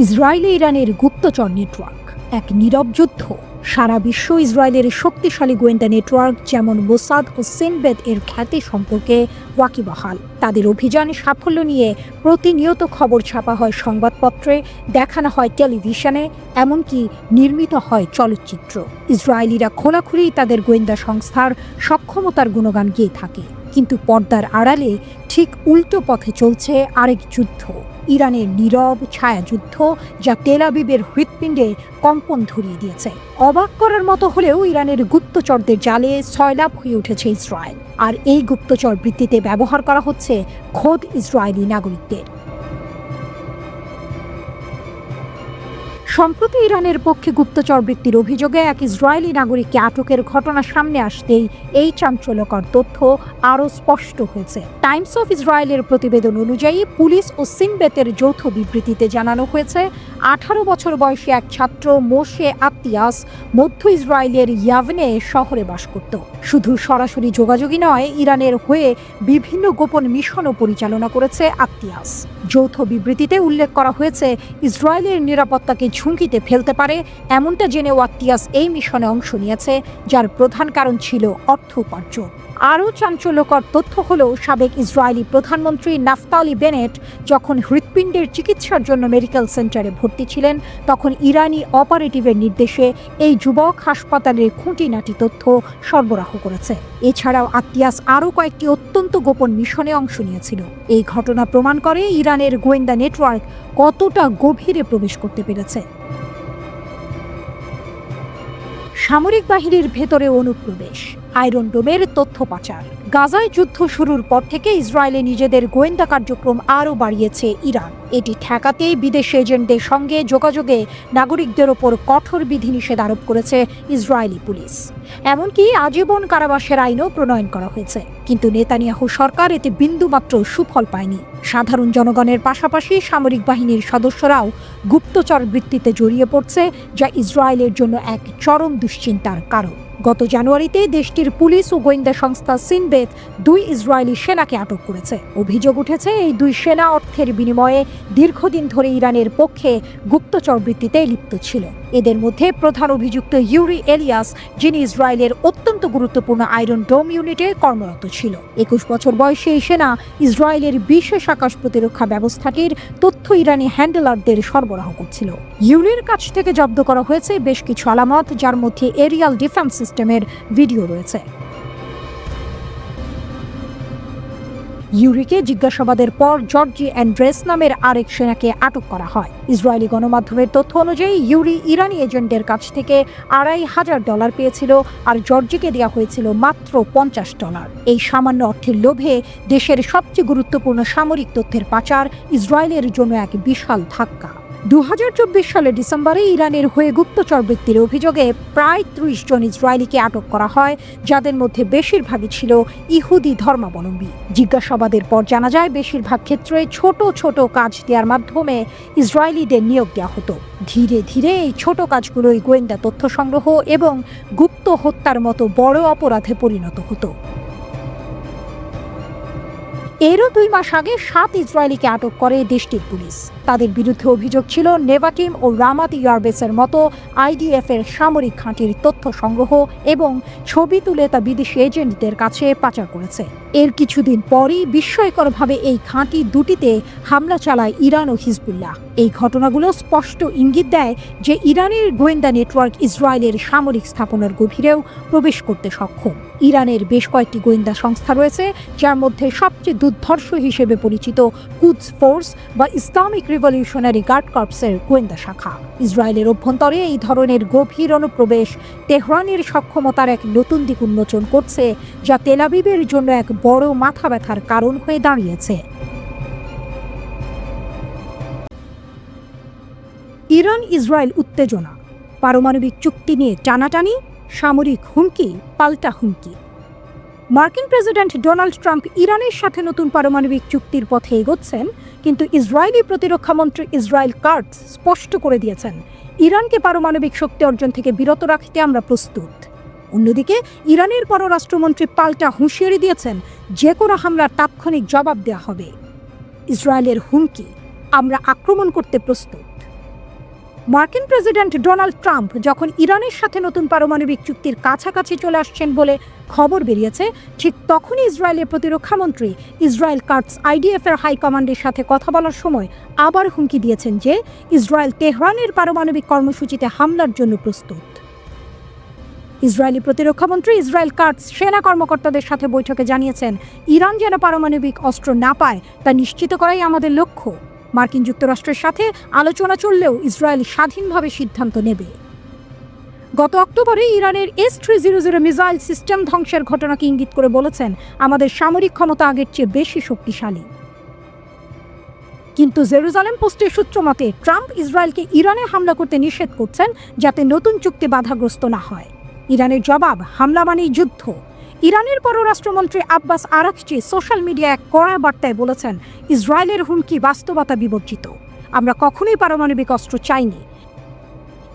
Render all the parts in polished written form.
ইসরায়েলে ইরানের গুপ্তচর নেটওয়ার্ক এক নীরব যুদ্ধ। সারা বিশ্ব ইসরায়েলের শক্তিশালী গোয়েন্দা নেটওয়ার্ক যেমন মোসাদ ও সিনবেদ এর খ্যাতি সম্পর্কে ওয়াকিবহাল। তাদের অভিযান সাফল্য নিয়ে প্রতিনিয়ত খবর ছাপা হয় সংবাদপত্রে, দেখানো হয় টেলিভিশনে, এমনকি নির্মিত হয় চলচ্চিত্র। ইসরায়েলিরা খোলাখুলি তাদের গোয়েন্দা সংস্থার সক্ষমতার গুণগান গেয়ে থাকে, কিন্তু পর্দার আড়ালে ঠিক উল্টো পথে চলছে আরেক যুদ্ধ, ইরানের নীরব ছায়াযুদ্ধ, যা তেল আবিবের হৃৎপিণ্ডে কম্পন ধরিয়ে দিয়েছে। অবাক করার মতো হলেও ইরানের গুপ্তচরদের জালে সয়লাব হয়ে উঠেছে ইসরায়েল, আর এই গুপ্তচর বৃত্তিতে ব্যবহার করা হচ্ছে খোদ ইসরায়েলি নাগরিকদের। সম্প্রতি ইরানের পক্ষে গুপ্তচর বৃত্তির অভিযোগে এক ইসরায়েলি নাগরিককে আটকের ঘটনা সামনে আসতেই এই চাঞ্চল্যকর তথ্য আরও স্পষ্ট হয়েছে। টাইমস অফ ইসরায়েলের প্রতিবেদন অনুযায়ী পুলিশ ও সিনবেতের যৌথ বিবৃতিতে জানানো হয়েছে, 18 বছর বয়সী এক ছাত্র মোশে আত্তিয়াস মধ্য ইসরায়েলের ইয়াভনে শহরে বাস করত। শুধু সরাসরি যোগাযোগই নয়, ইরানের হয়ে বিভিন্ন গোপন মিশনও পরিচালনা করেছে আত্তিয়াস। যৌথ বিবৃতিতে উল্লেখ করা হয়েছে, ইসরায়েলের নিরাপত্তাকে ঝুঁকিতে ফেলতে পারে এমনটা জেনেও আত্তিয়াস এই মিশনে অংশ নিয়েছে, যার প্রধান কারণ ছিল অর্থ উপার্জন। আরও চাঞ্চল্যকর তথ্য হল, সাবেক ইসরায়েলি প্রধানমন্ত্রী নাফতালি বেনেট যখন হৃৎপিণ্ডের চিকিৎসার জন্য মেডিকেল সেন্টারে ভর্তি ছিলেন, তখন ইরানি অপারেটিভের নির্দেশে এই যুবক হাসপাতালের খুঁটিনাটি তথ্য সরবরাহ করেছে। এছাড়াও আত্তিয়াস আরও কয়েকটি অত্যন্ত গোপন মিশনে অংশ নিয়েছিল। এই ঘটনা প্রমাণ করে ইরানের গোয়েন্দা নেটওয়ার্ক কতটা গভীরে প্রবেশ করতে পেরেছে। সামরিক বাহিনীর ভেতরে অনুপ্রবেশ, আয়রন ডোমের তথ্য পাচার। গাজায় যুদ্ধ শুরুর পর থেকে ইসরায়েলে নিজেদের গোয়েন্দা কার্যক্রম আরও বাড়িয়েছে ইরান। এটি ঠেকাতে বিদেশি এজেন্টদের সঙ্গে যোগাযোগে নাগরিকদের ওপর কঠোর বিধিনিষেধ আরোপ করেছে ইসরায়েলি পুলিশ। এমনকি আজীবন কারাবাসের আইনও প্রণয়ন করা হয়েছে। কিন্তু নেতানিয়াহু সরকার এতে বিন্দুমাত্র সুফল পায়নি। সাধারণ জনগণের পাশাপাশি সামরিক বাহিনীর সদস্যরাও গুপ্তচর বৃত্তিতে জড়িয়ে পড়ছে, যা ইসরায়েলের জন্য এক চরম দুশ্চিন্তার কারণ। গত জানুয়ারিতে দেশটির পুলিশ ও গোয়েন্দা সংস্থা সিনবেত 2 ইসরায়েলি সেনাকে আটক করেছে। অভিযোগ উঠেছে, এই 2 সেনা অর্থের বিনিময়ে দীর্ঘদিন ধরে ইরানের পক্ষে গুপ্তচর বৃত্তিতে লিপ্ত ছিল। এদের মধ্যে প্রধান অভিযুক্ত ইউরি এলিয়াস, যিনি ইসরায়েলের অত্যন্ত গুরুত্বপূর্ণ আয়রন ডোম ইউনিটে কর্মরত ছিল। 21 বছর বয়সী এই সেনা ইসরায়েলের বিশেষ আকাশ প্রতিরক্ষা ব্যবস্থাটির তথ্য ইরানি হ্যান্ডলারদের সরবরাহ করছিল। ইউরির কাছ থেকে জব্দ করা হয়েছে বেশ কিছু আলামত, যার মধ্যে এরিয়াল ডিফেন্স সিস্টেমের ভিডিও রয়েছে। ইউরিকে জিজ্ঞাসাবাদের পর জর্জি অ্যান্ড্রেস নামের আরেক সেনাকে আটক করা হয়। ইসরায়েলি গণমাধ্যমের তথ্য অনুযায়ী ইউরি ইরানি এজেন্টদের কাছ থেকে $2,500 পেয়েছিল, আর জর্জিকে দেওয়া হয়েছিল মাত্র $50। এই সামান্য অর্থের লোভে দেশের সবচেয়ে গুরুত্বপূর্ণ সামরিক তথ্যের পাচার ইসরায়েলের জন্য এক বিশাল ধাক্কা। 2024 সালের ডিসেম্বরে ইরানের হয়ে গুপ্তচর বৃত্তির অভিযোগে প্রায় 30 জন ইসরায়েলিকে আটক করা হয়, যাদের মধ্যে বেশিরভাগই ছিল ইহুদি ধর্মাবলম্বী। জিজ্ঞাসাবাদের পর জানা যায়, বেশিরভাগ ক্ষেত্রে ছোট ছোট কাজ দেওয়ার মাধ্যমে ইসরায়েলিদের নিয়োগ দেওয়া হতো। ধীরে ধীরে এই ছোট কাজগুলোই গোয়েন্দা তথ্য সংগ্রহ এবং গুপ্ত হত্যার মতো বড় অপরাধে পরিণত হতো। এরও 2 মাস আগে 7 ইসরায়েলিকে আটক করে দেশটির পুলিশ। তাদের বিরুদ্ধে অভিযোগ ছিল, নেভাটিম ও রামাত ইয়ারবেসের মতো আইডিএফ এর সামরিক ঘাঁটির তথ্য সংগ্রহ এবং ছবি তুলে তা বিদেশি এজেন্টদের কাছে পাচার করেছে। এর কিছুদিন পরই বিস্ময়করভাবে এই ঘাঁটি দুটিতে হামলা চালায় ইরান ও হিজবুল্লাহ। এই ঘটনাগুলো স্পষ্ট ইঙ্গিত দেয় যে ইরানের গোয়েন্দা নেটওয়ার্ক ইসরায়েলের সামরিক স্থাপনার গভীরেও প্রবেশ করতে সক্ষম। ইরানের বেশ কয়েকটি গোয়েন্দা সংস্থা রয়েছে, যার মধ্যে সবচেয়ে দুর্ধর্ষ হিসেবে পরিচিত কুদস ফোর্স বা ইসলামিক রিভলিউশনারি গার্ড কর্পসের গোয়েন্দা শাখা। ইসরায়েলের অভ্যন্তরে এই ধরনের গভীর অনুপ্রবেশ তেহরানের সক্ষমতার এক নতুন দিক উন্মোচন করছে, যা তেল আবিবের জন্য এক বড় মাথা ব্যথার কারণ হয়ে দাঁড়িয়েছে। ইরান ইসরায়েল উত্তেজনা, পারমাণবিক চুক্তি নিয়ে টানাটানি, সামরিক হুমকি পাল্টা হুমকি। মার্কিন প্রেসিডেন্ট ডোনাল্ড ট্রাম্প ইরানের সাথে নতুন পারমাণবিক চুক্তির পথে এগোচ্ছেন, কিন্তু ইসরায়েলি প্রতিরক্ষা মন্ত্রী ইসরায়েল কাটজ স্পষ্ট করে দিয়েছেন, ইরানকে পারমাণবিক শক্তি অর্জন থেকে বিরত রাখতে আমরা প্রস্তুত। অন্যদিকে ইরানের পররাষ্ট্রমন্ত্রী পাল্টা হুঁশিয়ারি দিয়েছেন, যে কোনো হামলার তাৎক্ষণিক জবাব দেওয়া হবে। ইসরায়েলের হুমকি, আমরা আক্রমণ করতে প্রস্তুত। মার্কিন প্রেসিডেন্ট ডোনাল্ড ট্রাম্প যখন ইরানের সাথে নতুন পারমাণবিক চুক্তির কাছাকাছি চলে আসছেন বলে খবর বেরিয়েছে, ঠিক তখনই ইসরায়েলের প্রতিরক্ষামন্ত্রী ইসরায়েল কাটস আইডিএফের হাইকমান্ডের সাথে কথা বলার সময় আবার হুমকি দিয়েছেন যে ইসরায়েল তেহরানের পারমাণবিক কর্মসূচিতে হামলার জন্য প্রস্তুত। ইসরায়েলি প্রতিরক্ষামন্ত্রী ইসরায়েল কাটস সেনা কর্মকর্তাদের সাথে বৈঠকে জানিয়েছেন, ইরান যেন পারমাণবিক অস্ত্র না পায় তা নিশ্চিত করাই আমাদের লক্ষ্য। মার্কিন যুক্তরাষ্ট্রের সাথে আলোচনা চললেও ইসরায়েল স্বাধীনভাবে সিদ্ধান্ত নেবে। গত অক্টোবরে ইরানের S-300 মিসাইল সিস্টেম ধ্বংসের ঘটনাকে ইঙ্গিত করে বলেছেন, আমাদের সামরিক ক্ষমতা আগের চেয়ে বেশি শক্তিশালী। কিন্তু জেরুজালেম পোস্টের সূত্র মতে ট্রাম্প ইসরায়েলকে ইরানে হামলা করতে নিষেধ করছেন যাতে নতুন চুক্তি বাধাগ্রস্ত না হয়। ইরানের জবাব, হামলা মানেই যুদ্ধ। ইরানের পররাষ্ট্রমন্ত্রী আব্বাস আরাকচি সোশ্যাল মিডিয়ায় এক কড়া বার্তায় বলেছেন, ইসরায়েলের হুমকি বাস্তবতা বিবর্জিত। আমরা কখনোই পারমাণবিক অস্ত্র চাইনি।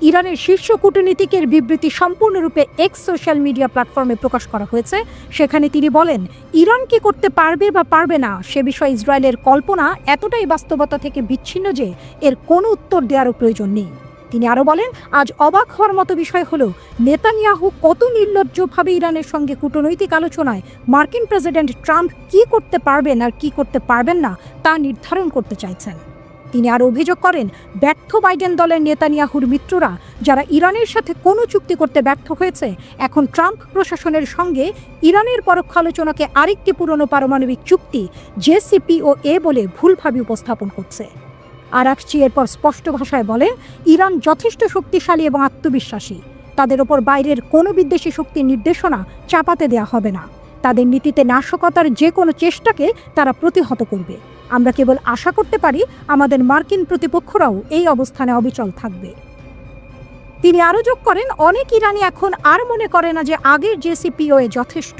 ইরানের শীর্ষ কূটনীতিকের বিবৃতি সম্পূর্ণরূপে এক্স সোশ্যাল মিডিয়া প্ল্যাটফর্মে প্রকাশ করা হয়েছে। সেখানে তিনি বলেন, ইরান কি করতে পারবে বা পারবে না সে বিষয়ে ইসরায়েলের কল্পনা এতটাই বাস্তবতা থেকে বিচ্ছিন্ন যে এর কোনো উত্তর দেওয়ারও প্রয়োজন নেই। তিনি আরও বলেন, আজ অবাক হওয়ার মতো বিষয় হলো নেতানিয়াহু কত নির্লজ্জভাবে ইরানের সঙ্গে কূটনৈতিক আলোচনায় মার্কিন প্রেসিডেন্ট ট্রাম্প কি করতে পারবেন আর কি করতে পারবেন না তা নির্ধারণ করতে চাইছেন। তিনি আরও অভিযোগ করেন, ব্যর্থ বাইডেন দলের নেতানিয়াহুর মিত্ররা যারা ইরানের সাথে কোনো চুক্তি করতে ব্যর্থ হয়েছে, এখন ট্রাম্প প্রশাসনের সঙ্গে ইরানের পরোক্ষ আলোচনাকে আরেকটি পুরনো পারমাণবিক চুক্তি JCPOA বলে ভুলভাবে উপস্থাপন করছে। আরাকচি এরপর স্পষ্ট ভাষায় বলেন, ইরান যথেষ্ট শক্তিশালী এবং আত্মবিশ্বাসী। তাদের ওপর বাইরের কোনো বিদ্বেষী শক্তির নির্দেশনা চাপাতে দেয়া হবে না। তাদের নীতিতে নাশকতার যে কোনো চেষ্টাকে তারা প্রতিহত করবে। আমরা কেবল আশা করতে পারি আমাদের মার্কিন প্রতিপক্ষরাও এই অবস্থানে অবিচল থাকবে। তিনি আরও যোগ করেন, অনেক ইরানি এখন আর মনে করে না যে আগের JCPOA যথেষ্ট।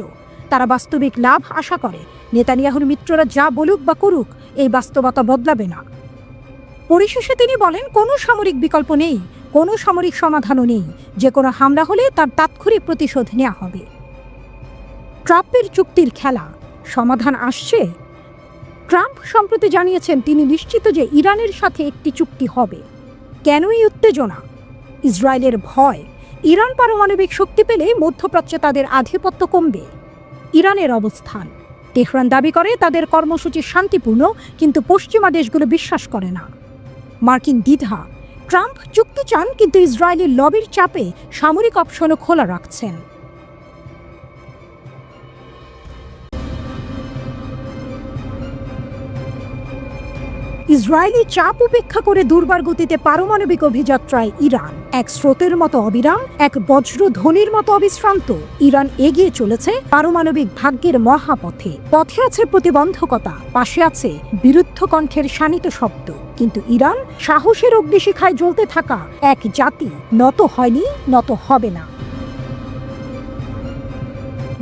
তারা বাস্তবিক লাভ আশা করে। নেতানিয়াহুর মিত্ররা যা বলুক বা করুক, এই বাস্তবতা বদলাবে না। পরিশেষে তিনি বলেন, কোনো সামরিক বিকল্প নেই, কোনো সামরিক সমাধানও নেই। যে কোনো হামলা হলে তার তাৎক্ষণিক প্রতিশোধ নেওয়া হবে। ট্রাম্পের চুক্তির খেলা, সমাধান আসছে। ট্রাম্প সম্প্রতি জানিয়েছেন তিনি নিশ্চিত যে ইরানের সাথে একটি চুক্তি হবে। কেন এই উত্তেজনা? ইসরায়েলের ভয়, ইরান পারমাণবিক শক্তি পেলে মধ্যপ্রাচ্যে তাদের আধিপত্য কমবে। ইরানের অবস্থান, তেহরান দাবি করে তাদের কর্মসূচি শান্তিপূর্ণ, কিন্তু পশ্চিমা দেশগুলো বিশ্বাস করে না। মার্কিন দ্বিধা, ট্রাম্প চুক্তি চান কিন্তু ইসরায়েলের লবির চাপে সামরিক অপশনও খোলা রাখছেন। ইসরায়েলি চাপ উপেক্ষা করে দুর্বার গতিতে পারমাণবিক অভিযাত্রায় ইরান, এক স্রোতের মতো অবিরাম, এক বজ্রধ্বনির মতো অবিশ্রান্ত। ইরান এগিয়ে চলেছে পারমাণবিক ভাগ্যের মহাপথে। পথে আছে প্রতিবন্ধকতা, পাশে আছে বিরুদ্ধ কণ্ঠের শানিত শব্দ, কিন্তু ইরান সাহসের অগ্নিশিখায় জ্বলতে থাকা এক জাতি, নত হয়নি, নত হবে না।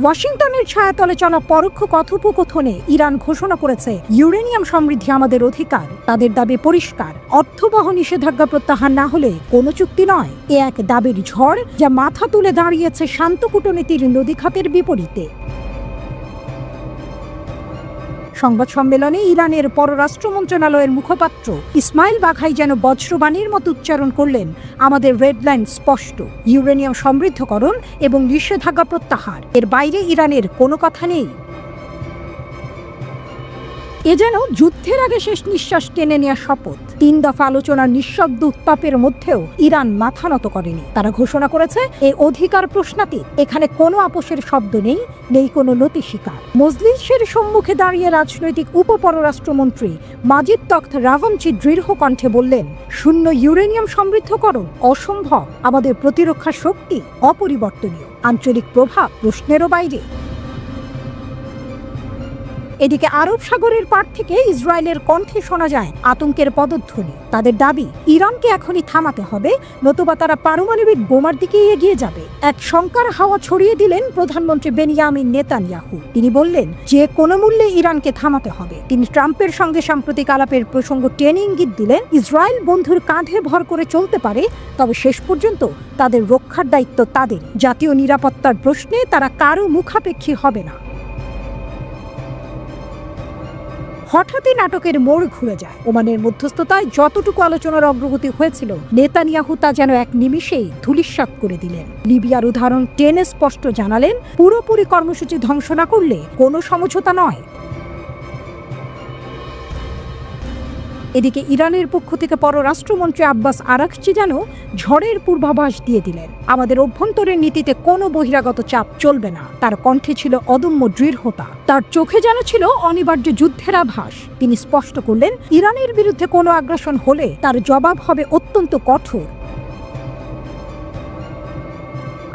ওয়াশিংটনের ছায়াতলে চলা পরোক্ষ কথোপকথনে ইরান ঘোষণা করেছে, ইউরেনিয়াম সমৃদ্ধি আমাদের অধিকার। তাদের দাবি পরিষ্কার, অর্থবহ নিষেধাজ্ঞা প্রত্যাহার না হলে কোনো চুক্তি নয়। এ এক দাবির ঝড় যা মাথা তুলে দাঁড়িয়েছে শান্ত কূটনীতির নদীখাতের বিপরীতে। সংবাদ সম্মেলনে ইরানের পররাষ্ট্র মন্ত্রণালয়ের মুখপাত্র ইসমাইল বাঘাই যেন বজ্রবাণীর মতো উচ্চারণ করলেন, আমাদের রেডলাইন স্পষ্ট, ইউরেনিয়াম সমৃদ্ধকরণ এবং নিষেধাজ্ঞা প্রত্যাহার, এর বাইরে ইরানের কোনো কথা নেই। এ যেন যুদ্ধের আগে শেষ নিঃশ্বাস টেনে নেওয়া শপথ। 3 দফা আলোচনার নিঃশব্দ উত্তাপের মধ্যেও ইরান মাথা নত করেনি। তারা ঘোষণা করেছে, এই অধিকার প্রশ্নাতীত, এখানে কোনো আপোষের শব্দ নেই, নেই কোনো নতি স্বীকার। মজলিসের সম্মুখে দাঁড়িয়ে রাজনৈতিক উপপররাষ্ট্রমন্ত্রী মাজিদ তখত রাভামচি দৃঢ় কণ্ঠে বললেন, শূন্য ইউরেনিয়াম সমৃদ্ধকরণ অসম্ভব। আমাদের প্রতিরক্ষা শক্তি অপরিবর্তনীয়, আঞ্চলিক প্রভাব প্রশ্নেরও বাইরে। এদিকে আরব সাগরের পার থেকে ইসরায়েলের কণ্ঠে শোনা যায় আতঙ্কের পদধ্বনি। তাদের দাবি, ইরানকে এখনই থামাতে হবে, নতুবা তারা পারমাণবিক বোমার দিকে এগিয়ে যাবে। এক শঙ্কার হাওয়া ছড়িয়ে দিলেন প্রধানমন্ত্রী বেনিয়ামিন নেতানিয়াহু। তিনি বললেন, যে কোনো মূল্যে ইরানকে থামাতে হবে। তিনি ট্রাম্পের সঙ্গে সাম্প্রতিক আলাপের প্রসঙ্গ টেনে ইঙ্গিত দিলেন, ইসরায়েল বন্ধুর কাঁধে ভর করে চলতে পারে, তবে শেষ পর্যন্ত তাদের রক্ষার দায়িত্ব তাদের। জাতীয় নিরাপত্তার প্রশ্নে তারা কারো মুখাপেক্ষী হবে না। হঠাৎই নাটকের মোড় ঘুরে যায়। ওমানের মধ্যস্থতায় যতটুকু আলোচনার অগ্রগতি হয়েছিল, নেতানিয়াহু তা যেন এক নিমিষেই ধূলিসাৎ করে দিলেন। লিবিয়ার উদাহরণ টেনে স্পষ্ট জানালেন, পুরোপুরি কর্মসূচি ধ্বংস না করলে কোনো সমঝোতা নয়। এদিকে ইরানের পক্ষ থেকে পররাষ্ট্রমন্ত্রী আব্বাস আরাকচি যেন ঝড়ের পূর্বাভাস দিয়ে দিলেন, আমাদের অভ্যন্তরীণ নীতিতে কোনো বহিরাগত চাপ চলবে না। তার কণ্ঠে ছিল অদম্য দৃঢ়তা, তার চোখে যেন ছিল অনিবার্য যুদ্ধের আভাস। তিনি স্পষ্ট করলেন, ইরানের বিরুদ্ধে কোনো আগ্রাসন হলে তার জবাব হবে অত্যন্ত কঠোর।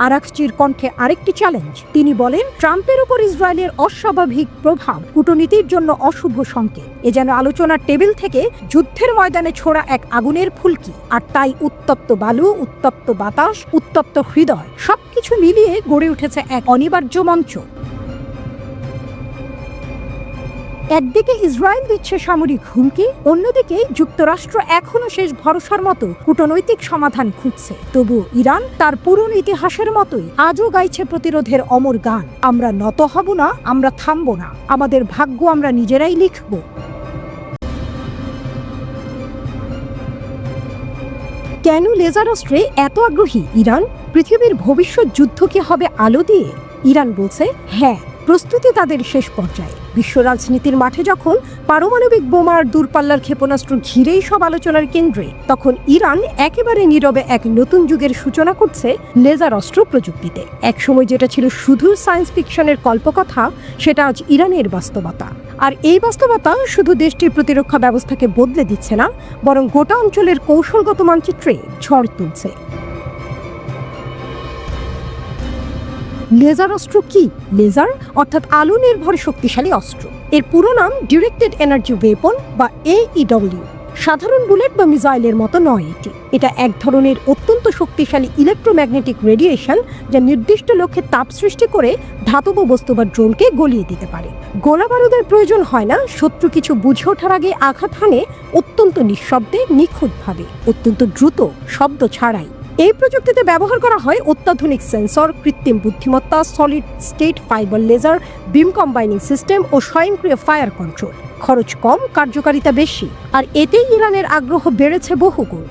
আরাকচির কণ্ঠে আরেকটি চ্যালেঞ্জ। তিনি বলেন, ট্রাম্পের উপর ইসরায়েলের অস্বাভাবিক প্রভাব কূটনীতির জন্য অশুভ সংকেত। এ যেন আলোচনার টেবিল থেকে যুদ্ধের ময়দানে ছোড়া এক আগুনের ফুলকি। আর তাই উত্তপ্ত বালু, উত্তপ্ত বাতাস, উত্তপ্ত হৃদয় সবকিছু মিলিয়ে গড়ে উঠেছে এক অনিবার্য মঞ্চ। একদিকে ইসরায়েল দিচ্ছে সামরিক হুমকি, অন্যদিকে যুক্তরাষ্ট্র এখনো শেষ ভরসার মতো কূটনৈতিক সমাধান খুঁজছে। তবু ইরান তার পুরনো ইতিহাসের মতোই আজও গাইছে প্রতিরোধের অমর গান, আমরা নত হব না, আমরা থামব না, আমাদের ভাগ্য আমরা নিজেরাই লিখব। কেন লেজার অস্ত্রে এত আগ্রহী ইরান? পৃথিবীর ভবিষ্যৎ যুদ্ধ কি হবে আলো দিয়ে? ইরান বলছে, হ্যাঁ, প্রস্তুতি তাদের শেষ পর্যায়ে। বিশ্ব রাজনীতির মাঠে যখন পারমাণবিক বোমার দূরপাল্লার ক্ষেপণাস্ত্র ঘিরেই সব আলোচনার কেন্দ্রে, তখন ইরান একেবারে নীরবে এক নতুন যুগের সূচনা করছে লেজার অস্ত্র প্রযুক্তিতে। একসময় যেটা ছিল শুধু সায়েন্স ফিকশনের কল্পকথা, সেটা আজ ইরানের বাস্তবতা। আর এই বাস্তবতা শুধু দেশটির প্রতিরক্ষা ব্যবস্থাকে বদলে দিচ্ছে না, বরং গোটা অঞ্চলের কৌশলগত মানচিত্রে ঝড় তুলছে। লেজার অস্ত্র কি? লেজার অর্থাৎ আলো নির্ভর শক্তিশালী অস্ত্র। এর পুরো নাম ডিরেক্টেড এনার্জি ওয়েপন বা AEW। সাধারণ বুলেট বা মিসাইলের মতো নয় এটা এক ধরনের অত্যন্ত শক্তিশালী ইলেকট্রোম্যাগনেটিক রেডিয়েশন, যা নির্দিষ্ট লক্ষ্যে তাপ সৃষ্টি করে ধাতব বস্তু বা ড্রোনকে গলিয়ে দিতে পারে। গোলা বারুদের প্রয়োজন হয় না, শত্রু কিছু বুঝে ওঠার আগে আঘাত হানে অত্যন্ত নিঃশব্দে, নিখুঁতভাবে, অত্যন্ত দ্রুত, শব্দ ছাড়াই। এই প্রযুক্তিতে ব্যবহার করা হয় অত্যাধুনিক সেন্সর, কৃত্রিম বুদ্ধিমত্তা, সলিড স্টেট ফাইবার লেজার, বিম কম্বাইনিং সিস্টেম ও স্বয়ংক্রিয় ফায়ার কন্ট্রোল। খরচ কম, কার্যকারিতা বেশি, আর এতেই ইরানের আগ্রহ বেড়েছে বহুগুণ।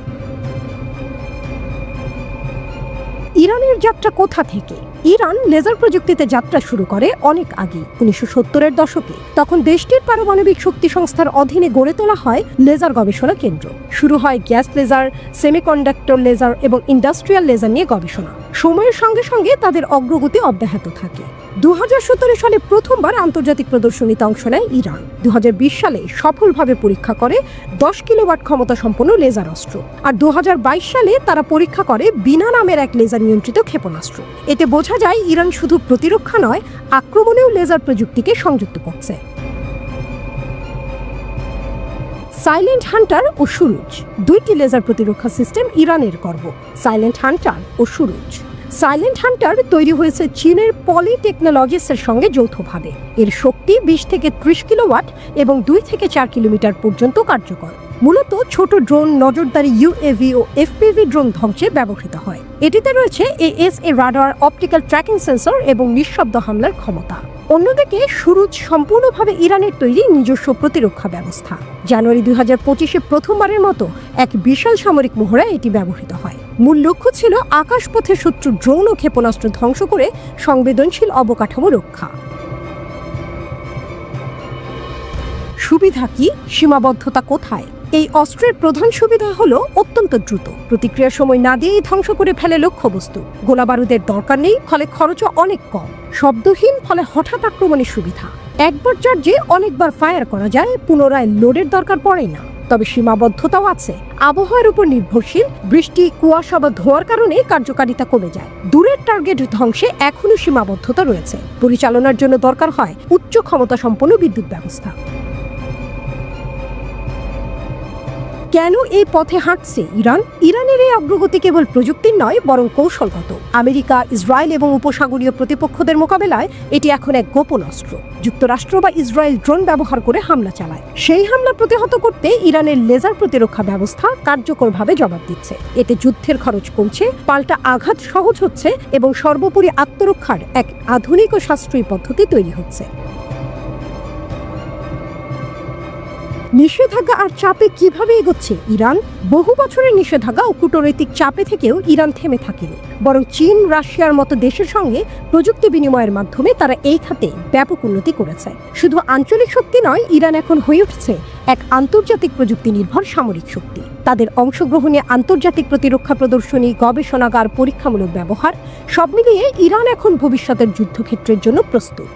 ইরানের যাত্রা কোথা থেকে? ইরান লেজার প্রযুক্তিতে যাত্রা শুরু করে অনেক আগে, 1970-এর দশকে। তখন দেশটির পারমাণবিক শক্তি সংস্থার অধীনে গড়ে তোলা হয় লেজার গবেষণা কেন্দ্র। শুরু হয় গ্যাস লেজার, সেমিকন্ডাক্টর লেজার এবং ইন্ডাস্ট্রিয়াল লেজার নিয়ে গবেষণা। সময়ের সঙ্গে সঙ্গে তাদের অগ্রগতি অব্যাহত থাকে। 2017 সালে প্রথমবার আন্তর্জাতিক প্রদর্শনীতে অংশ নেয় ইরান। 2020 সালে সফলভাবে পরীক্ষা করে 10 কিলোওয়াট ক্ষমতা সম্পন্ন লেজার অস্ত্র। আর 2022 সালে তারা পরীক্ষা করে বিনা নামের এক লেজার নিয়ন্ত্রিত ক্ষেপণাস্ত্র। এতে বোঝা যায় ইরান শুধু প্রতিরক্ষা নয়, আক্রমণেও লেজার প্রযুক্তিকে সংযুক্ত করছে। সাইলেন্ট হান্টার ও সুরুজ, দুইটি লেজার প্রতিরক্ষা সিস্টেম ইরানের গর্ব। সাইলেন্ট হান্টার ও সুরুজ। সাইলেন্ট হান্টার তৈরি হয়েছে চীনের পলি টেকনোলজিসের সঙ্গে যৌথভাবে। এর শক্তি 20 থেকে 30 কিলোওয়াট এবং 2 থেকে 4 কিলোমিটার পর্যন্ত কার্যকর। মূলত ছোট ড্রোন, নজরদারি UAV ও FPV ড্রোন ধ্বংসে ব্যবহৃত হয়। এটিতে রয়েছে AESA radar, optical tracking sensor এবং নিঃশব্দ হামলার ক্ষমতা। অন্যদিকে সুরুজ সম্পূর্ণভাবে ইরানের তৈরি নিজস্ব প্রতিরক্ষা ব্যবস্থা। জানুয়ারি 2025-এ প্রথমবারের মতো এক বিশাল সামরিক মহড়ায় এটি ব্যবহৃত হয়। মূল লক্ষ্য ছিল আকাশপথে শত্রু ড্রোন ও ক্ষেপণাস্ত্র ধ্বংস করে সংবেদনশীল অবকাঠামো রক্ষা। সুবিধা কি? সীমাবদ্ধতা কোথায়? এই অস্ত্রের প্রধান সুবিধা হলো অত্যন্ত দ্রুত প্রতিক্রিয়ার সময় না দিয়েই ধ্বংস করে ফেলে লক্ষ্যবস্তু। গোলা বারুদের দরকার নেই, ফলে খরচও অনেক কম। শব্দহীন, ফলে হঠাৎ আক্রমণের সুবিধা। একবার চার্জে অনেকবার ফায়ার করা যায়, পুনরায় লোডের দরকার পড়ে না। তবে সীমাবদ্ধতাও আছে। আবহাওয়ার উপর নির্ভরশীল, বৃষ্টি, কুয়াশা বা ধোঁয়ার কারণে কার্যকারিতা কমে যায়। দূরের টার্গেট ধ্বংসে এখনও সীমাবদ্ধতা রয়েছে। পরিচালনার জন্য দরকার হয় উচ্চ ক্ষমতা সম্পন্ন বিদ্যুৎ ব্যবস্থা। কেন এই পথে হাঁটছে ইরান? ইরানের এই অগ্রগতি কেবল প্রযুক্তির নয়, বরং কৌশলগত। আমেরিকা, ইসরায়েল এবং উপসাগরীয় প্রতিপক্ষদের মোকাবেলায় এটি এখন এক গোপন অস্ত্র। যুক্তরাষ্ট্র বা ইসরায়েল ড্রোন ব্যবহার করে হামলা চালায়। সেই হামলা প্রতিহত করতে ইরানের লেজার প্রতিরক্ষা ব্যবস্থা কার্যকরভাবে জবাব দিচ্ছে। এতে যুদ্ধের খরচ কমছে, পাল্টা আঘাত সহজ হচ্ছে এবং সর্বোপরি আত্মরক্ষার এক আধুনিক ও সাশ্রয়ী পদ্ধতি তৈরি হচ্ছে। নিষেধাজ্ঞা আর চাপে কিভাবে এগোচ্ছে ইরান? বহু বছরের নিষেধাজ্ঞা ও কূটনৈতিক চাপে থেকেও ইরান থেমে থাকেনি, বরং চীন, রাশিয়ার মতো দেশের সঙ্গে প্রযুক্তি বিনিময়ের মাধ্যমে তারা এই খাতে ব্যাপক উন্নতি করেছে। শুধু আঞ্চলিক শক্তি নয়, ইরান এখন হয়ে উঠছে এক আন্তর্জাতিক প্রযুক্তি নির্ভর সামরিক শক্তি। তাদের অংশগ্রহণে আন্তর্জাতিক প্রতিরক্ষা প্রদর্শনী, গবেষণাগার, পরীক্ষামূলক ব্যবহার সব মিলিয়ে ইরান এখন ভবিষ্যতের যুদ্ধক্ষেত্রের জন্য প্রস্তুত।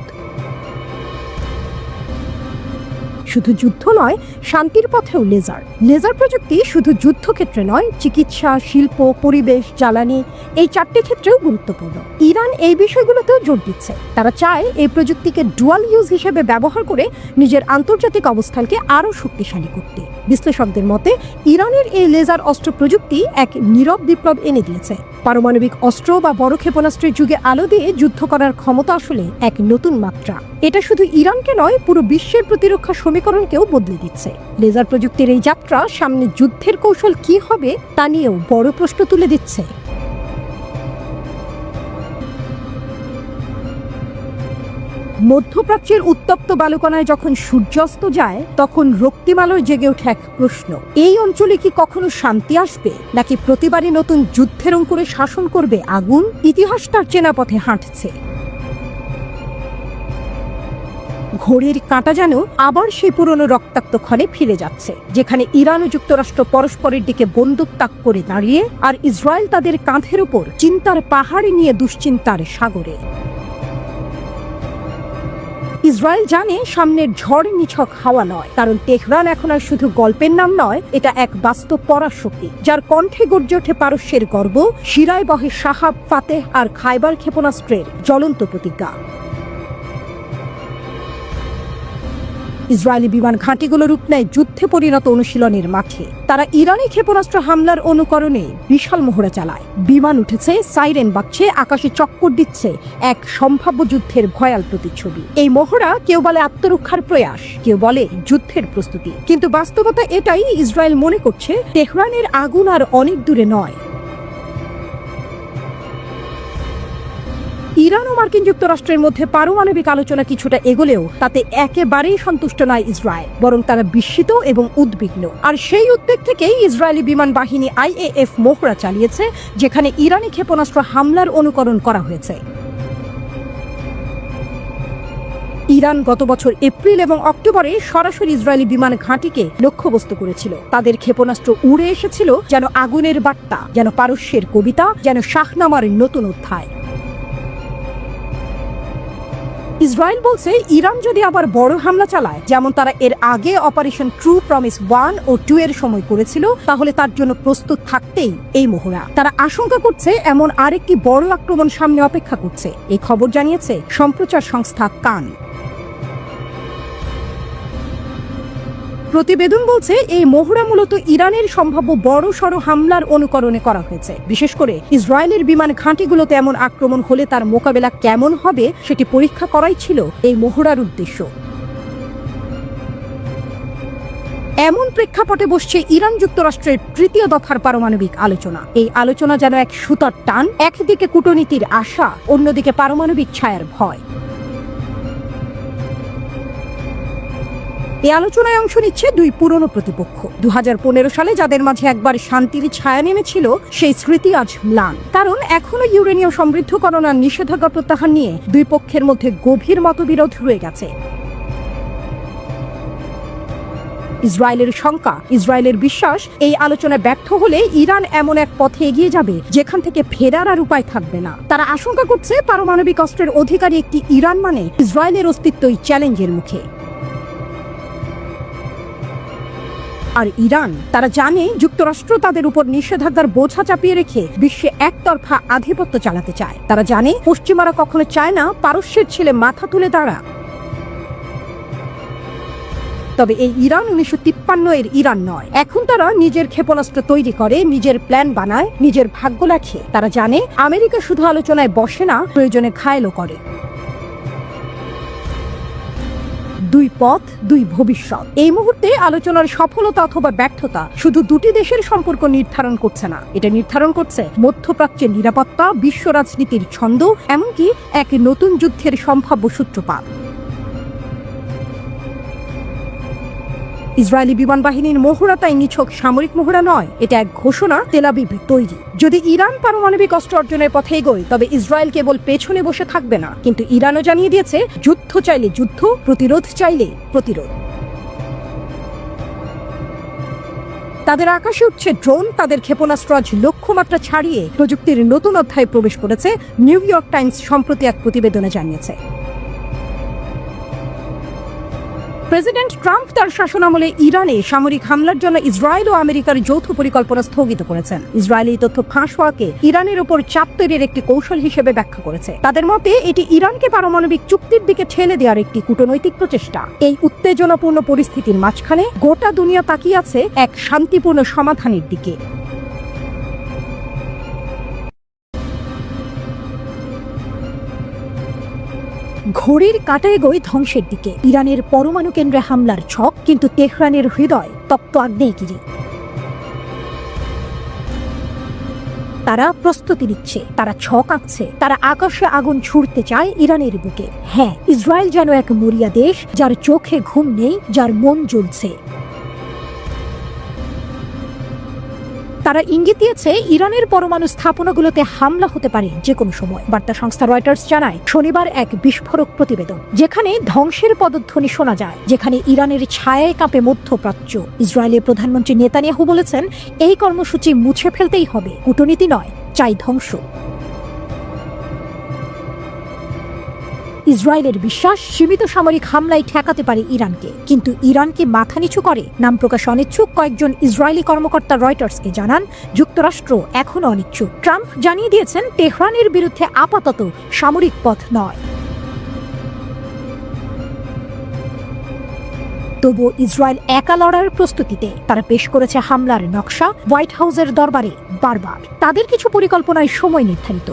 শুধু যুদ্ধ নয়, শান্তির পথেও লেজার প্রযুক্তি শুধু যুদ্ধক্ষেত্রে নয়, চিকিৎসা, শিল্প, পরিবেশ, জ্বালানি এই 4টি ক্ষেত্রেও গুরুত্বপূর্ণ। ইরান এই বিষয়গুলোতেও জোর দিচ্ছে। তারা চায় এই প্রযুক্তিকে ডুয়াল ইউজ হিসেবে ব্যবহার করে নিজের আন্তর্জাতিক অবস্থানকে আরও শক্তিশালী করতে। বিশ্লেষকদের মতে ইরানের এই লেজার অস্ত্র প্রযুক্তি এক নীরব বিপ্লব এনে দিয়েছে। পারমাণবিক অস্ত্র বা বড় ক্ষেপণাস্ত্রের যুগে আলো দিয়ে যুদ্ধ করার ক্ষমতা আসলে এক নতুন মাত্রা। এটা শুধু ইরানকে নয়, পুরো বিশ্বের প্রতিরক্ষা সমীকরণকেও বদলে দিচ্ছে। লেজার প্রযুক্তির এই যাত্রা সামনে যুদ্ধের কৌশল কি হবে তা নিয়েও বড় প্রশ্ন তুলে দিচ্ছে। মধ্যপ্রাচ্যের উত্তপ্ত বালুকণায় যখন সূর্যাস্ত যায়, তখন রক্তিমালয় জেগে ওঠে এক প্রশ্ন: এই অঞ্চলে কি কখনো শান্তি আসবে, নাকি প্রতিবারই নতুন যুদ্ধের অঙ্কুরে শাসন করবে আগুন? ইতিহাস তার চেনা পথে হাঁটছে। ঘড়ির কাঁটা যেন আবার সেই পুরনো রক্তাক্ত ক্ষণে ফিরে যাচ্ছে, যেখানে ইরান ও যুক্তরাষ্ট্র পরস্পরের দিকে বন্দুক তাক করে দাঁড়িয়ে, আর ইসরায়েল তাদের কাঁধের উপর চিন্তার পাহাড়ে নিয়ে দুশ্চিন্তার সাগরে। ইসরায়েল জানে সামনের ঝড় নিছক হাওয়া নয়, কারণ তেহরান এখন আর শুধু গল্পের নাম নয়, এটা এক বাস্তব পরাশক্তি, যার কণ্ঠে গর্জে ওঠে পারস্যের গর্ব, শিরায় বহে সাহাব, ফাতেহ আর খায়বার ক্ষেপণাস্ত্রের জ্বলন্ত প্রতিজ্ঞা। ইসরায়েলি বিমান ঘাঁটিগুলো রূপ নেয় যুদ্ধে পরিণত অনুশীলনের মাঠে। তারা ইরানি ক্ষেপণাস্ত্র হামলার অনুকরণে বিশাল মহড়া চালায়। বিমান উঠেছে, সাইরেন বাজছে, আকাশে চক্কর দিচ্ছে এক সম্ভাব্য যুদ্ধের ভয়াল প্রতিচ্ছবি। এই মহড়া কেউ বলে আত্মরক্ষার প্রয়াস, কেউ বলে যুদ্ধের প্রস্তুতি, কিন্তু বাস্তবতা এটাই, ইসরায়েল মনে করছে তেহরানের আগুন আর অনেক দূরে নয়। ইরান ও মার্কিন যুক্তরাষ্ট্রের মধ্যে পারমাণবিক আলোচনা কিছুটা এগোলেও তাতে একেবারেই সন্তুষ্ট নয় ইসরায়েল, বরং তারা বিস্মিত এবং উদ্বিগ্ন। আর সেই উদ্বেগ থেকেই ইসরায়েলি বিমান বাহিনী IAF মহড়া চালিয়েছে, যেখানে ইরানি ক্ষেপণাস্ত্র হামলার অনুকরণ করা হয়েছে। ইরান গত বছর এপ্রিল এবং অক্টোবরে সরাসরি ইসরায়েলি বিমান ঘাঁটিকে লক্ষ্যবস্তু করেছিল। তাদের ক্ষেপণাস্ত্র উড়ে এসেছিল যেন আগুনের বার্তা, যেন পারস্যের কবিতা, যেন শাহনামার নতুন অধ্যায়। ইসরায়েল বলছে ইরান যদি আবার বড় হামলা চালায়, যেমন তারা এর আগে অপারেশন ট্রু প্রমিস 1 ও 2 এর সময় করেছিল, তাহলে তার জন্য প্রস্তুত থাকতেই এই মহড়া। তারা আশঙ্কা করছে এমন আরেকটি বড় আক্রমণ সামনে অপেক্ষা করছে। এই খবর জানিয়েছে সম্প্রচার সংস্থা কান। প্রতিবেদন বলছে এই মহড়া মূলত ইরানের সম্ভাব্য বড়সড় হামলার অনুকরণে করা হয়েছে। বিশেষ করে ইসরায়েলের বিমান ঘাঁটিগুলোতে এমন আক্রমণ হলে তার মোকাবেলা কেমন হবে সেটি পরীক্ষা করাই ছিল এই মহড়ার উদ্দেশ্য। এমন প্রেক্ষাপটে বসছে ইরান যুক্তরাষ্ট্রের তৃতীয় দফার পারমাণবিক আলোচনা। এই আলোচনা যেন এক সুতার টান, একদিকে কূটনীতির আশা, অন্যদিকে পারমাণবিক ছায়ার ভয়। এই আলোচনায় অংশ নিচ্ছে দুই পুরনো প্রতিপক্ষ। 2015 সালে যাদের মাঝে একবার শান্তির ছায়া নেমেছিল, সেই স্মৃতি আজ ম্লান। কারণ এখনো ইউরেনিয়াম সমৃদ্ধকরণ আর নিষেধাজ্ঞা প্রত্যাহার নিয়ে দুই পক্ষের মধ্যে গভীর মতবিরোধ রয়ে গেছে। ইসরায়েলের শঙ্কা, ইসরায়েলের বিশ্বাস, এই আলোচনায় ব্যর্থ হলে ইরান এমন এক পথে এগিয়ে যাবে যেখান থেকে ফেরার আর উপায় থাকবে না। তারা আশঙ্কা করছে পারমাণবিক অস্ত্রের অধিকারী একটি ইরান মানে ইসরায়েলের অস্তিত্বই চ্যালেঞ্জের মুখে। আর ইরান, তারা জানে যুক্তরাষ্ট্র তাদের উপর নিষেধাজ্ঞার বোঝা চাপিয়ে রেখে বিশ্বে একতরফা আধিপত্য চালাতে চায়। তারা জানে পশ্চিমারা কখনো চায় না পারস্যের ছেলে মাথা তুলে দাঁড়া। তবে এই ইরান 1953 এর ইরান নয়। এখন তারা নিজের ক্ষেপণাস্ত্র তৈরি করে, নিজের প্ল্যান বানায়, নিজের ভাগ্য লেখে। তারা জানে আমেরিকা শুধু আলোচনায় বসে না, প্রয়োজনে ঘায়েলও করে। দুই পথ, দুই ভবিষ্যৎ। এই মুহূর্তে আলোচনার সফলতা অথবা ব্যর্থতা শুধু দুটি দেশের সম্পর্ক নির্ধারণ করছে না, এটা নির্ধারণ করছে মধ্যপ্রাচ্যের নিরাপত্তা, বিশ্ব রাজনীতির ছন্দ, এমনকি এক নতুন যুদ্ধের সম্ভাব্য সূত্রপাত। ইসরায়েলি বিমান বাহিনীর মহড়া তাই নিছক সামরিক মহড়া নয়, এটা এক ঘোষণা তেল আবিবের তৈরি। যদি ইরান পারমাণবিক অস্ত্র অর্জনের পথে এগোয়, তবে ইসরায়েল কেবল পেছনে বসে থাকবে না, কিন্তু ইরানও জানিয়ে দিয়েছে যুদ্ধ চাইলে যুদ্ধ, প্রতিরোধ চাইলে প্রতিরোধ। তাদের আকাশে উঠছে ড্রোন, তাদের ক্ষেপণাস্ত্র আজ লক্ষ্যমাত্রা ছাড়িয়ে প্রযুক্তির নতুন অধ্যায়ে প্রবেশ করেছে, নিউ ইয়র্ক টাইমস সম্প্রতি এক প্রতিবেদনে জানিয়েছে। প্রেসিডেন্ট ট্রাম্প তার শাসনামলে ইরানে সামরিক হামলার জন্য ইসরায়েল ও আমেরিকার যৌথ পরিকল্পনা স্থগিত করেছেন। ইসরায়েল এই তথ্য ফাঁস হওয়াকে ইরানের উপর চাপ তৈরির একটি কৌশল হিসেবে ব্যাখ্যা করেছে। তাদের মতে এটি ইরানকে পারমাণবিক চুক্তির দিকে ঠেলে দেওয়ার একটি কূটনৈতিক প্রচেষ্টা। এই উত্তেজনাপূর্ণ পরিস্থিতির মাঝখানে গোটা দুনিয়া তাকিয়ে আছে এক শান্তিপূর্ণ সমাধানের দিকে। ঘড়ির কাঁটা এগোয় ধ্বংসের দিকে। ইরানের পরমাণু কেন্দ্রে হামলার ছক, কিন্তু তেহরানের হৃদয় তপ্ত আগ্নেয়গিরি। তারা প্রস্তুতি নিচ্ছে, তারা ছক আঁকছে, তারা আকাশে আগুন ছুড়তে চায় ইরানের বুকে। হ্যাঁ, ইসরায়েল যেন এক মরিয়া দেশ, যার চোখে ঘুম নেই, যার মন জ্বলছে। তারা ইঙ্গিত দিয়েছে ইরানের পরমাণু স্থাপনাগুলোতে হামলা হতে পারে যে কোনো সময়। বার্তা সংস্থা রয়টার্স জানায় শনিবার এক বিস্ফোরক প্রতিবেদন, যেখানে ধ্বংসের পদধ্বনি শোনা যায়, যেখানে ইরানের ছায়ায় কাঁপে মধ্যপ্রাচ্য। ইসরায়েলের প্রধানমন্ত্রী নেতানিয়াহু বলেছেন, এই কর্মসূচি মুছে ফেলতেই হবে, কূটনীতি নয়, চাই ধ্বংস। ইসরায়েলের বিশ্বাস সীমিত সামরিক হামলায় ঠেকাতে পারে ইরানকে, কিন্তু ইরানকে মাথা নিচু করে নাম প্রকাশ অনিচ্ছুক কয়েকজন ইসরায়েলি কর্মকর্তা রয়টার্সকে জানান যুক্তরাষ্ট্র এখনও অনিচ্ছুক। ট্রাম্প জানিয়ে দিয়েছেন তেহরানের বিরুদ্ধে আপাতত সামরিক পথ নয়। তবুও ইসরায়েল একা লড়ার প্রস্তুতিতে। তারা পেশ করেছে হামলার নকশা হোয়াইট হাউসের দরবারে বারবার। তাদের কিছু পরিকল্পনায় সময় নির্ধারিত।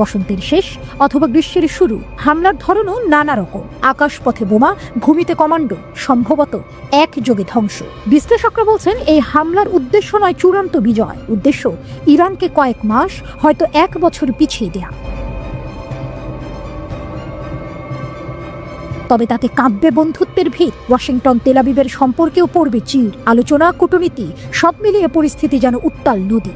বসন্তের শেষ অথবা গ্রীষ্মের শুরু। হামলার ধরনও নানা রকম। আকাশপথে বোমা, ভূমিতে কমান্ডো, সম্ভবত একযোগে ধ্বংস। বিশ্লেষকরা বলছেন এই হামলার উদ্দেশ্য নয় চূড়ান্ত বিজয়, উদ্দেশ্য ইরানকে কয়েক মাস, হয়তো 1 বছর পিছিয়ে দেয়া। তবে তাতে কাঁপবে বন্ধুত্বের ভিত। ওয়াশিংটন তেল আবিবের সম্পর্কেও পড়বে চির। আলোচনা, কূটনীতি সব মিলিয়ে পরিস্থিতি যেন উত্তাল নদী।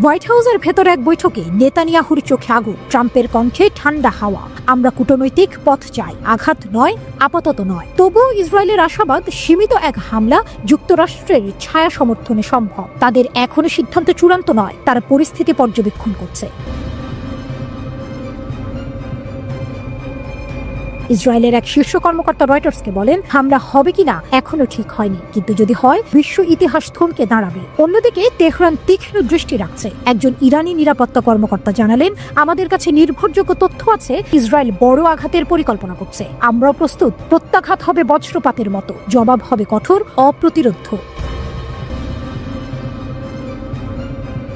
হোয়াইট হাউসের ভেতর এক বৈঠকে নেতানিয়াহুর চোখে আগুন, ট্রাম্পের কণ্ঠে ঠান্ডা হাওয়া। আমরা কূটনৈতিক পথ চাই, আঘাত নয়, আপাতত নয়। তবুও ইসরায়েলের আশাবাদ সীমিত এক হামলা যুক্তরাষ্ট্রের ছায়া সমর্থনে সম্ভব। তাদের এখনো সিদ্ধান্ত চূড়ান্ত নয়, তারা পরিস্থিতি পর্যবেক্ষণ করছে। ইসরায়েলের এক শীর্ষ কর্মকর্তা রয়টার্সকে বলেন, হামলা হবে কিনা এখনো ঠিক হয়নি, কিন্তু যদি হয় বিশ্ব ইতিহাস থমকে দাঁড়াবে। অন্যদিকে তেহরান তীক্ষ্ণ দৃষ্টি রাখছে। একজন ইরানি নিরাপত্তা কর্মকর্তা জানালেন, আমাদের কাছে নির্ভরযোগ্য তথ্য আছে, ইসরায়েল বড় আঘাতের পরিকল্পনা করছে। আমরাও প্রস্তুত। প্রত্যাঘাত হবে বজ্রপাতের মতো, জবাব হবে কঠোর, অপ্রতিরোধ্য।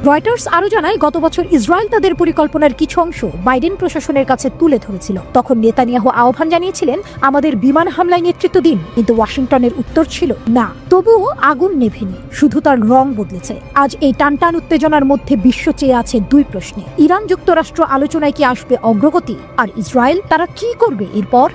রয়টার্স আরো জানায়, গত বছর ইসরায়েল তাদের পরিকল্পনার কিছু অংশ বাইডেন প্রশাসনের কাছে তুলে ধরেছিল। তখন নেতানিয়াহু আহ্বান জানিয়েছিলেন, আমাদের বিমান হামলায় নেতৃত্ব দিন, কিন্তু ওয়াশিংটনের উত্তর ছিল না। তবুও আগুন নেভেনি, শুধু তার রং বদলেছে। আজ এই টানটান উত্তেজনার মধ্যে বিশ্ব চেয়ে আছে 2 প্রশ্নে। ইরান যুক্তরাষ্ট্র আলোচনায় কি আসবে অগ্রগতি, আর ইসরায়েল তারা কি করবে এরপর?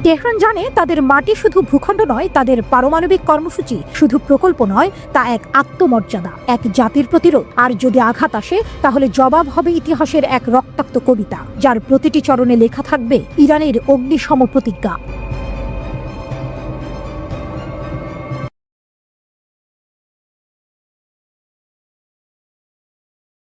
তেহরান জানে তাদের মাটি শুধু ভূখণ্ড নয়, তাদের পারমাণবিক কর্মসূচি শুধু প্রকল্প নয়, তা এক আত্মমর্যাদা, এক জাতির প্রতিরোধ। আর যদি আঘাত আসে, তাহলে জবাব হবে ইতিহাসের এক রক্তাক্ত কবিতা, যার প্রতিটি চরণে লেখা থাকবে ইরানের অগ্নিসম প্রতিজ্ঞা।